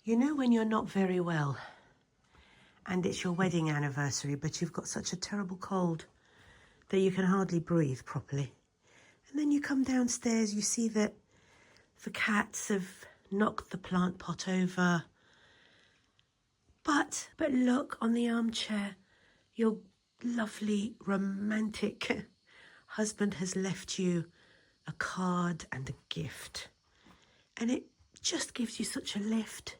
You know when you're not very well and it's your wedding anniversary, but you've got such a terrible cold that you can hardly breathe properly. And then you come downstairs, you see that the cats have knocked the plant pot over. But look, on the armchair, your lovely romantic husband has left you a card and a gift. And it just gives you such a lift.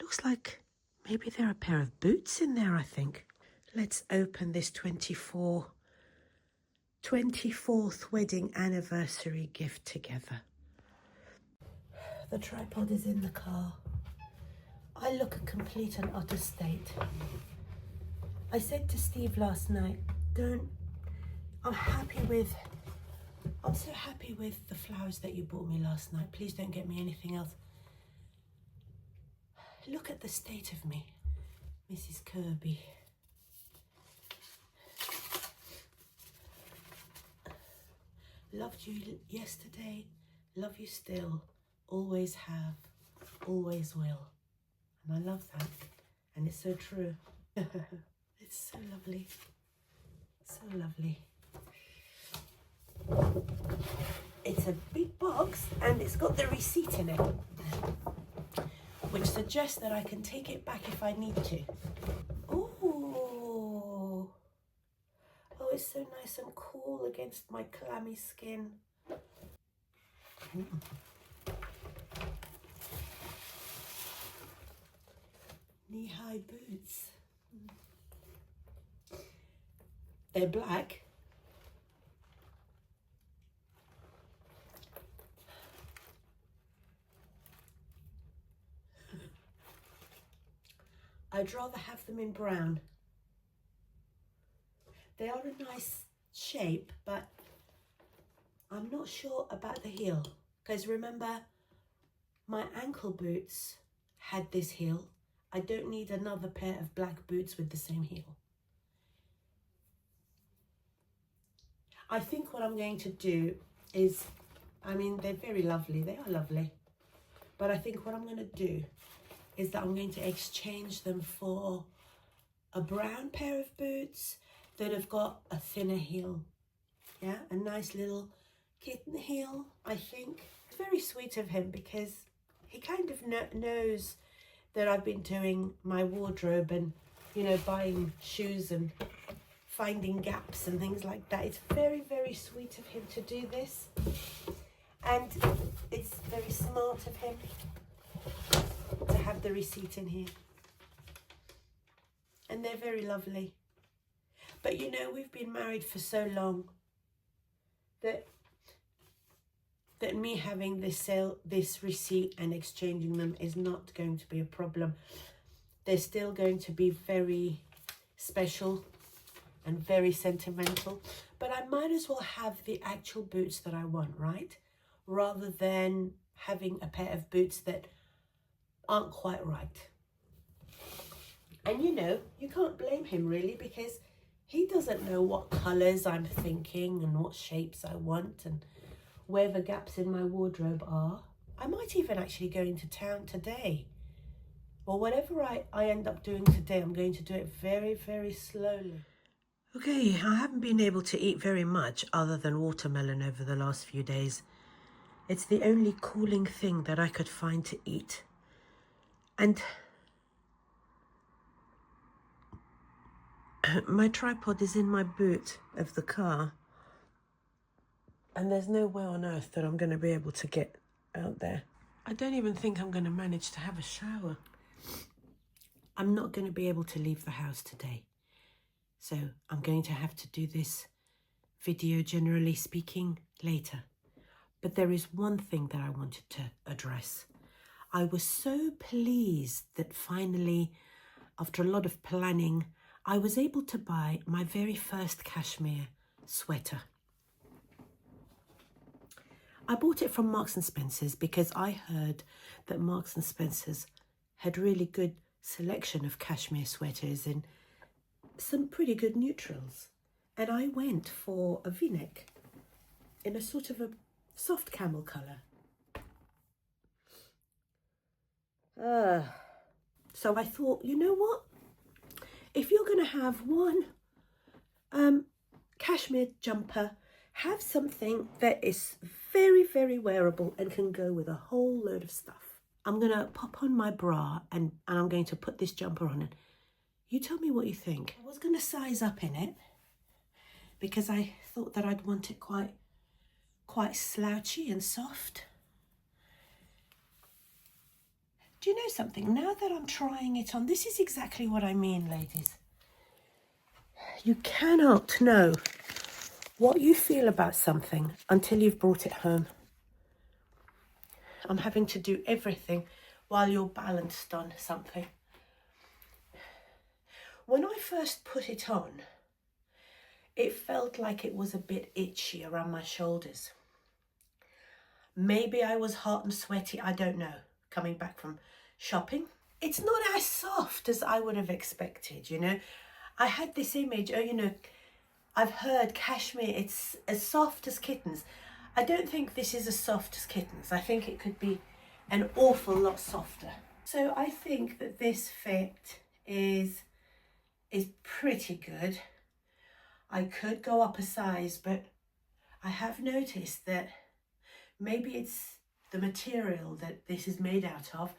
Looks like maybe there are a pair of boots in there, I think. Let's open this 24th wedding anniversary gift together. The tripod is in the car. I look a complete and utter state. I said to Steve last night, I'm so happy with the flowers that you bought me last night. Please don't get me anything else. Look at the state of me, Mrs. Kirby. Loved you yesterday, love you still, always have, always will. And I love that, and it's so true. It's so lovely, so lovely. It's a big box and it's got the receipt in it, which suggests that I can take it back if I need to. Ooh. Oh, it's so nice and cool against my clammy skin. Knee-high boots. They're black. I'd rather have them in brown. They are a nice shape, but I'm not sure about the heel. Because remember, my ankle boots had this heel. I don't need another pair of black boots with the same heel. I think what I'm going to do is, I mean, they're very lovely. They are lovely. But I think what I'm going to do is that I'm going to exchange them for a brown pair of boots that have got a thinner heel. Yeah, a nice little kitten heel, I think. It's very sweet of him because he kind of knows that I've been doing my wardrobe and, you know, buying shoes and finding gaps and things like that. It's very, very sweet of him to do this. And it's very smart of him to have the receipt in here. And they're very lovely. But you know, we've been married for so long that me having this receipt and exchanging them is not going to be a problem. They're still going to be very special and very sentimental, but I might as well have the actual boots that I want, right? Rather than having a pair of boots that aren't quite right. And you know, you can't blame him really, because he doesn't know what colours I'm thinking and what shapes I want and where the gaps in my wardrobe are. I might even actually go into town today. Or whatever I end up doing today, I'm going to do it very, very slowly. Okay, I haven't been able to eat very much other than watermelon over the last few days. It's the only cooling thing that I could find to eat. And my tripod is in my boot of the car. And there's no way on earth that I'm going to be able to get out there. I don't even think I'm going to manage to have a shower. I'm not going to be able to leave the house today. So I'm going to have to do this video, generally speaking, later. But there is one thing that I wanted to address. I was so pleased that finally, after a lot of planning, I was able to buy my very first cashmere sweater. I bought it from Marks and Spencer's because I heard that Marks and Spencer's had really good selection of cashmere sweaters and some pretty good neutrals. And I went for a V-neck in a sort of a soft camel colour. So I thought, you know what? If you're going to have one cashmere jumper, have something that is very, very wearable and can go with a whole load of stuff. I'm going to pop on my bra and I'm going to put this jumper on, and you tell me what you think. I was going to size up in it because I thought that I'd want it quite slouchy and soft. Do you know something? Now that I'm trying it on, this is exactly what I mean, ladies. You cannot know what you feel about something until you've brought it home. I'm having to do everything while you're balanced on something. When I first put it on, it felt like it was a bit itchy around my shoulders. Maybe I was hot and sweaty, I don't know, coming back from shopping. It's not as soft as I would have expected, you know. I had this image, oh, you know, I've heard cashmere, it's as soft as kittens. I don't think this is as soft as kittens. I think it could be an awful lot softer. So I think that this fit is pretty good. I could go up a size, but I have noticed that maybe it's the material that this is made out of.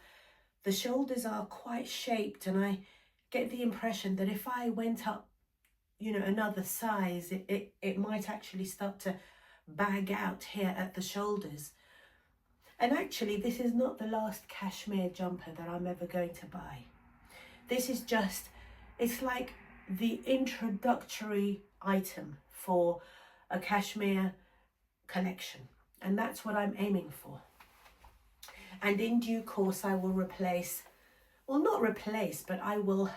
The shoulders are quite shaped, and I get the impression that if I went up, you know, another size, it might actually start to bag out here at the shoulders. And actually, this is not the last cashmere jumper that I'm ever going to buy. This is just, it's like the introductory item for a cashmere collection. And that's what I'm aiming for. And in due course, I will replace, well, not replace, but I will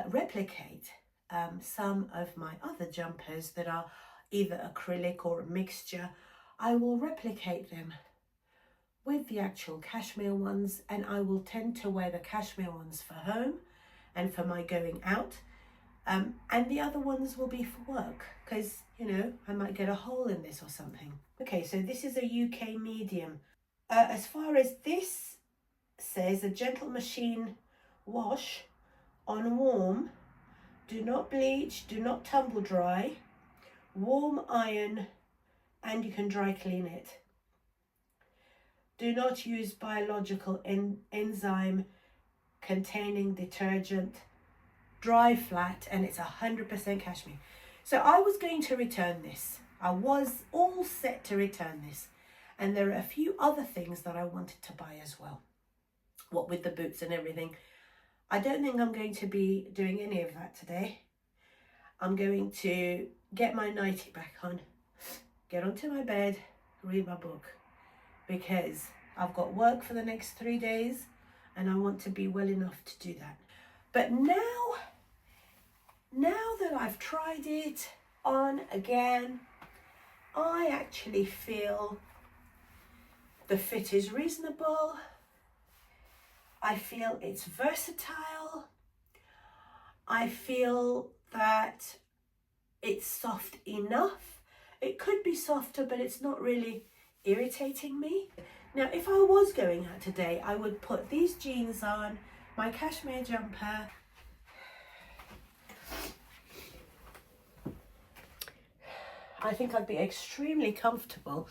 replicate some of my other jumpers that are either acrylic or a mixture. I will replicate them with the actual cashmere ones, and I will tend to wear the cashmere ones for home and for my going out. And the other ones will be for work because, you know, I might get a hole in this or something. Okay, so this is a UK medium. As far as this says, a gentle machine wash on warm, do not bleach, do not tumble dry, warm iron, and you can dry clean it. Do not use biological enzyme containing detergent, dry flat, and it's 100% cashmere. So I was going to return this. I was all set to return this. And there are a few other things that I wanted to buy as well. What with the boots and everything. I don't think I'm going to be doing any of that today. I'm going to get my nightie back on, get onto my bed, read my book, because I've got work for the next 3 days and I want to be well enough to do that. But now that I've tried it on again, I actually feel the fit is reasonable. I feel it's versatile. I feel that it's soft enough. It could be softer, but it's not really irritating me. Now, if I was going out today, I would put these jeans on, my cashmere jumper, I think I'd be extremely comfortable,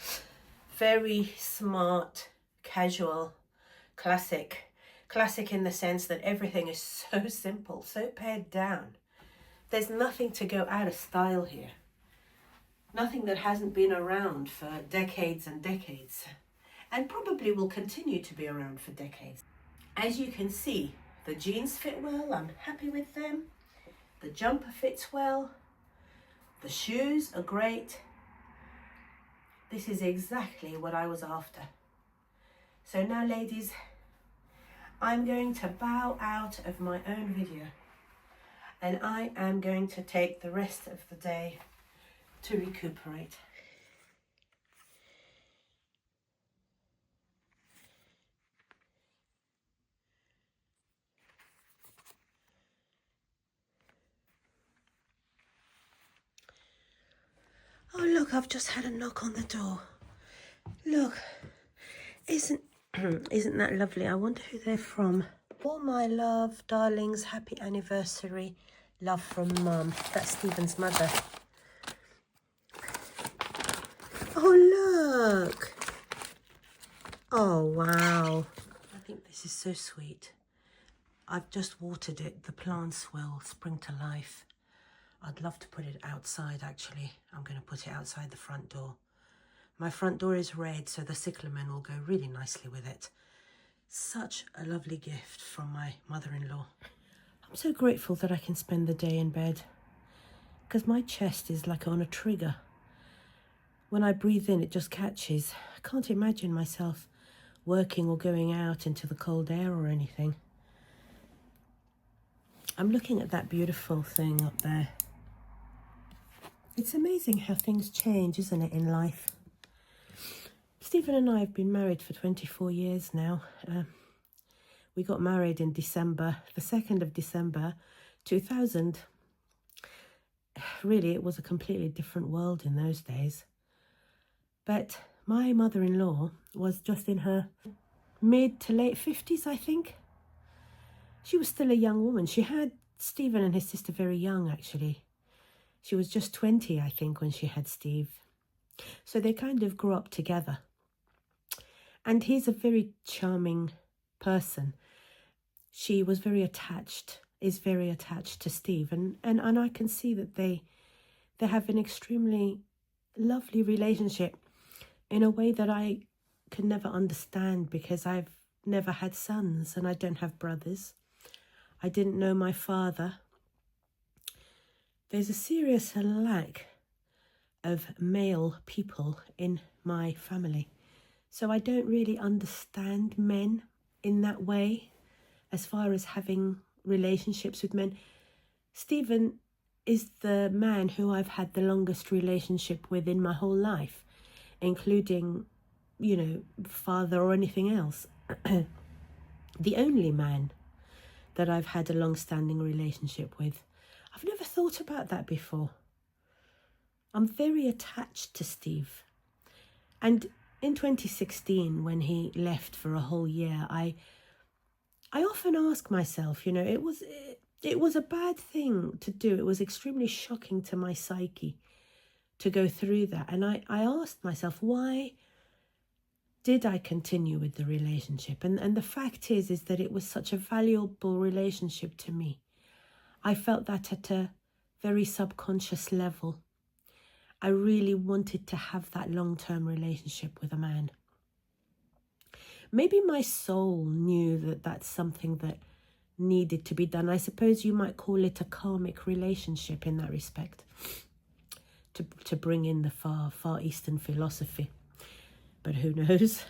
very smart, casual, classic in the sense that everything is so simple, so pared down. There's nothing to go out of style here. Nothing that hasn't been around for decades and decades, and probably will continue to be around for decades. As you can see, the jeans fit well, I'm happy with them. The jumper fits well. The shoes are great. This is exactly what I was after. So now, ladies, I'm going to bow out of my own video and I am going to take the rest of the day to recuperate. Oh look, I've just had a knock on the door. Look, isn't Isn't that lovely? I wonder who they're from. All my love, darlings, happy anniversary. Love from Mum. That's Stephen's mother. Oh, look. Oh, wow. I think this is so sweet. I've just watered it. The plants will spring to life. I'd love to put it outside, actually. I'm going to put it outside the front door. My front door is red, so the cyclamen will go really nicely with it. Such a lovely gift from my mother-in-law. I'm so grateful that I can spend the day in bed, because my chest is like on a trigger. When I breathe in, it just catches. I can't imagine myself working or going out into the cold air or anything. I'm looking at that beautiful thing up there. It's amazing how things change, isn't it, in life? Stephen and I have been married for 24 years now. We got married in December, the 2nd of December, 2000. Really, it was a completely different world in those days. But my mother-in-law was just in her mid to late 50s, I think. She was still a young woman. She had Stephen and his sister very young, actually. She was just 20, I think, when she had Steve. So they kind of grew up together. And he's a very charming person. She was very attached, is very attached to Steve. And I can see that they have an extremely lovely relationship in a way that I can never understand, because I've never had sons and I don't have brothers. I didn't know my father. There's a serious lack of male people in my family. So I don't really understand men in that way, as far as having relationships with men. Stephen is the man who I've had the longest relationship with in my whole life, including, you know, father or anything else. The only man that I've had a long-standing relationship with. I've never thought about that before. I'm very attached to Steve. And in 2016, when he left for a whole year, I often ask myself, you know, it was a bad thing to do. It was extremely shocking to my psyche to go through that. And I asked myself, why did I continue with the relationship? And the fact is that it was such a valuable relationship to me. I felt that at a very subconscious level. I really wanted to have that long-term relationship with a man. Maybe my soul knew that that's something that needed to be done. I suppose you might call it a karmic relationship in that respect, to bring in the far Eastern philosophy. But who knows?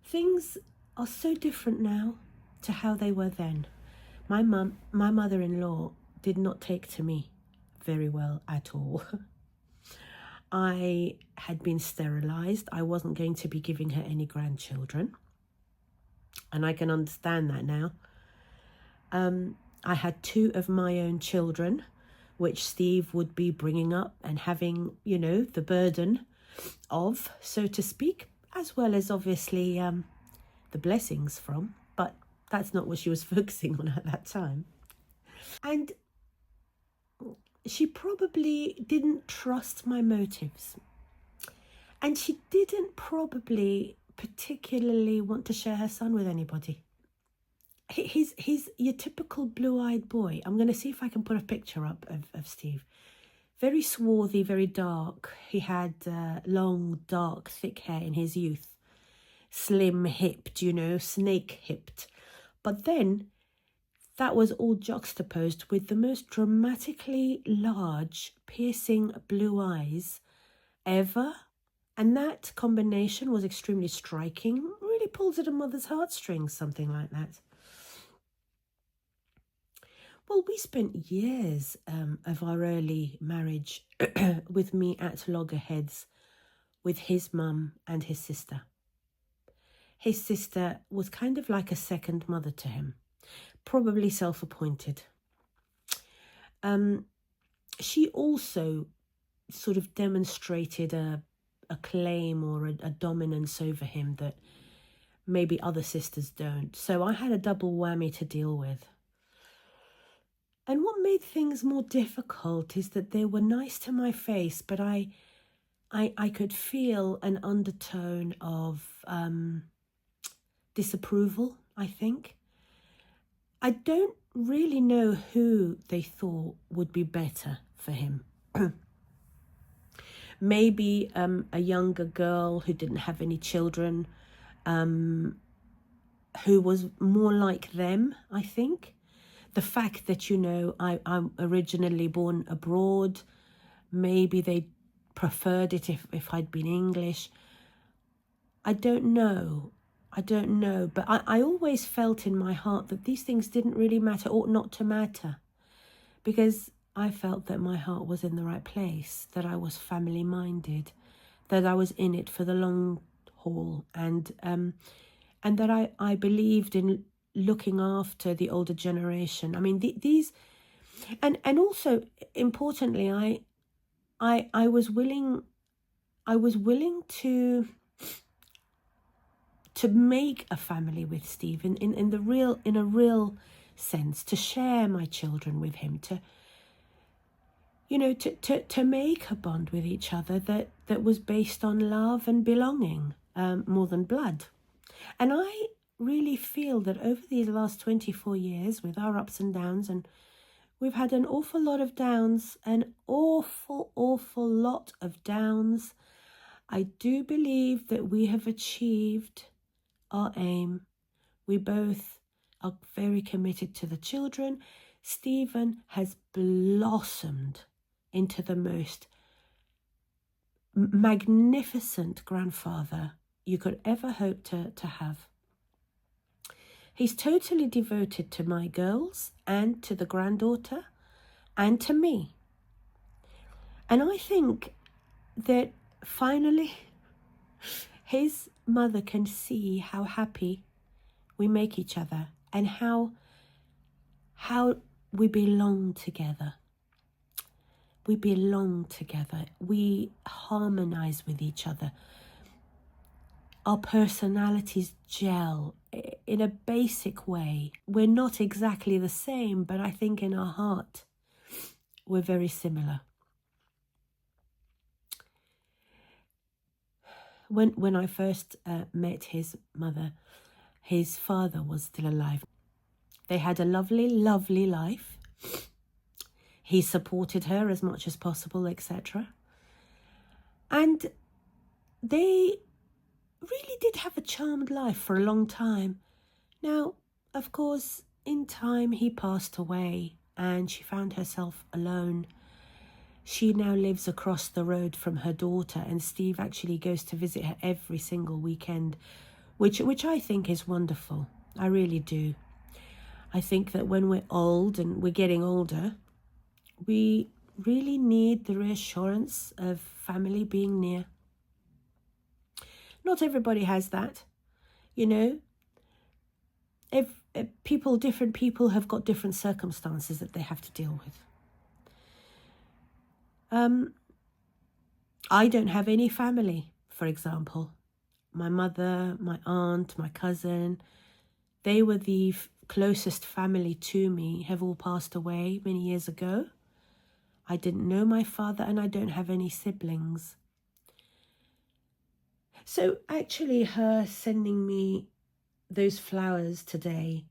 Things are so different now to how they were then. My mother-in-law did not take to me very well at all. I had been sterilized. I wasn't going to be giving her any grandchildren. And I can understand that now. I had 2 of my own children, which Steve would be bringing up and having, you know, the burden of, so to speak, as well as obviously the blessings from. But that's not what she was focusing on at that time. And she probably didn't trust my motives. And she didn't probably particularly want to share her son with anybody. He's your typical blue-eyed boy. I'm going to see if I can put a picture up of Steve. Very swarthy, very dark. He had long, dark, thick hair in his youth. Slim-hipped, you know, snake-hipped. But then that was all juxtaposed with the most dramatically large, piercing blue eyes ever. And that combination was extremely striking. Really pulls at a mother's heartstrings, something like that. Well, we spent years of our early marriage with me at loggerheads with his mum and his sister. His sister was kind of like a second mother to him, probably self-appointed. She also sort of demonstrated a a claim or a dominance over him that maybe other sisters don't. So I had a double whammy to deal with. And what made things more difficult is that they were nice to my face, but I could feel an undertone of disapproval, I think. I don't really know who they thought would be better for him. Maybe a younger girl who didn't have any children, who was more like them, I think. The fact that, I'm originally born abroad, maybe they preferred it if I'd been English. I don't know, but I always felt in my heart that these things didn't really matter, ought not to matter, because I felt that my heart was in the right place, that I was family minded, that I was in it for the long haul, and that I believed in looking after the older generation. I mean, these, and also importantly, I was willing to make a family with Steve in a real sense, to share my children with him, to make a bond with each other that was based on love and belonging, more than blood. And I really feel that over these last 24 years, with our ups and downs, and we've had an awful lot of downs, an awful lot of downs, I do believe that we have achieved our aim. We both are very committed to the children. Stephen has blossomed into the most magnificent grandfather you could ever hope to have. He's totally devoted to my girls and to the granddaughter and to me. And I think that finally his mother can see how happy we make each other and how we belong together. We belong together. We harmonize with each other. Our personalities gel in a basic way. We're not exactly the same, but I think in our heart we're very similar. When I first met his mother, his father was still alive. They had a lovely life. He supported her as much as possible, etc. And they really did have a charmed life for a long time. Now, of course, in time he passed away and she found herself alone. She now lives across the road from her daughter, and Steve actually goes to visit her every single weekend, which I think is wonderful. I really do. I think that when we're old, and we're getting older, we really need the reassurance of family being near. Not everybody has that, different people have got different circumstances that they have to deal with. I don't have any family, for example. My mother, my aunt, my cousin, they were the closest family to me, have all passed away many years ago. I didn't know my father, and I don't have any siblings. So actually her sending me those flowers today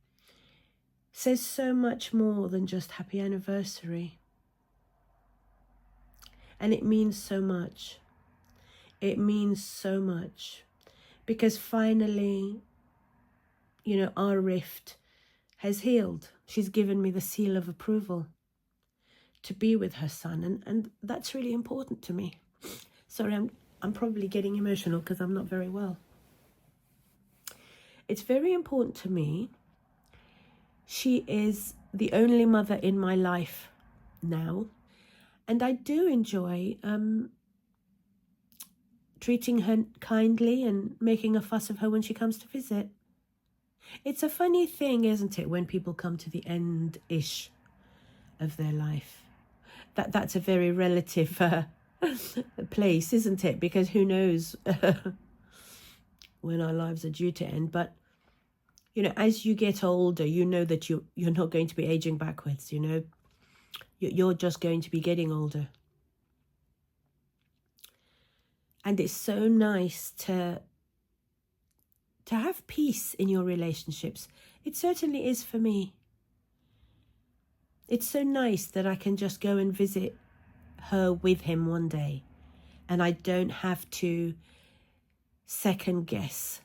says so much more than just happy anniversary. And it means so much. It means so much. Because finally, our rift has healed. She's given me the seal of approval to be with her son. And that's really important to me. Sorry, I'm probably getting emotional because I'm not very well. It's very important to me. She is the only mother in my life now. And I do enjoy treating her kindly and making a fuss of her when she comes to visit. It's a funny thing, isn't it, when people come to the end-ish of their life. That's a very relative place, isn't it? Because who knows when our lives are due to end. But, you know, as you get older, you know that you're not going to be aging backwards, you know. You're just going to be getting older. And it's so nice to have peace in your relationships. It certainly is for me. It's so nice that I can just go and visit her with him one day, and I don't have to second guess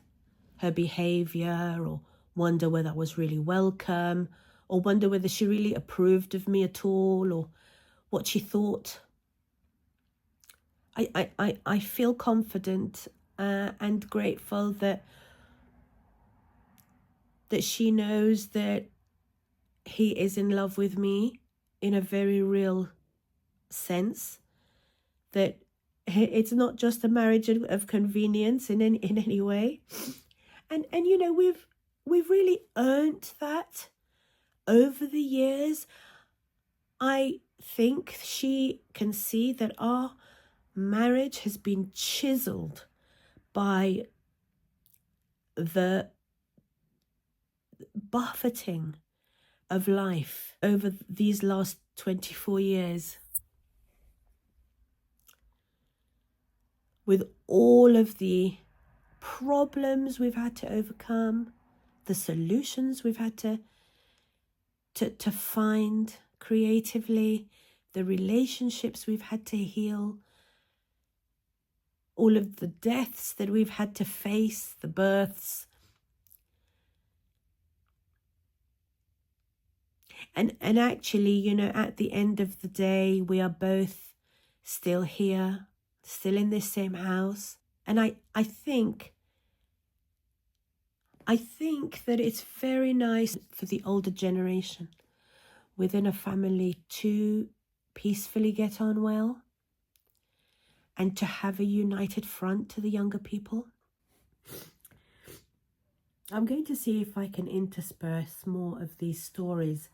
her behavior or wonder whether I was really welcome or wonder whether she really approved of me at all or what she thought. I feel confident and grateful that she knows that he is in love with me in a very real sense, that it's not just a marriage of convenience in any way. And you know, we've really earned that over the years. I think she can see that our marriage has been chiseled by the buffeting of life over these last 24 years. With all of the problems we've had to overcome, the solutions we've had to find creatively, the relationships we've had to heal, all of the deaths that we've had to face, the births. And actually, you know, at the end of the day, we are both still here, still in this same house. And I think that it's very nice for the older generation within a family to peacefully get on well and to have a united front to the younger people. I'm going to see if I can intersperse more of these stories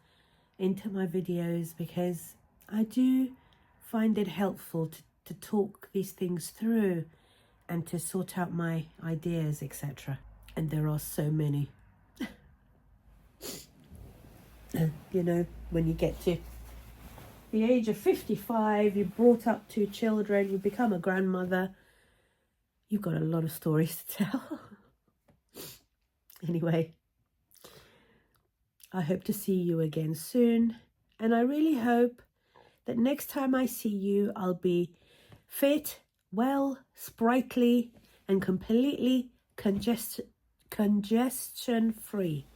into my videos, because I do find it helpful to talk these things through and to sort out my ideas, etc. And there are so many. You know, when you get to the age of 55, you brought up 2 children, you become a grandmother, you've got a lot of stories to tell. Anyway, I hope to see you again soon, and I really hope that next time I see you, I'll be fit, well, sprightly, and completely congestion-free.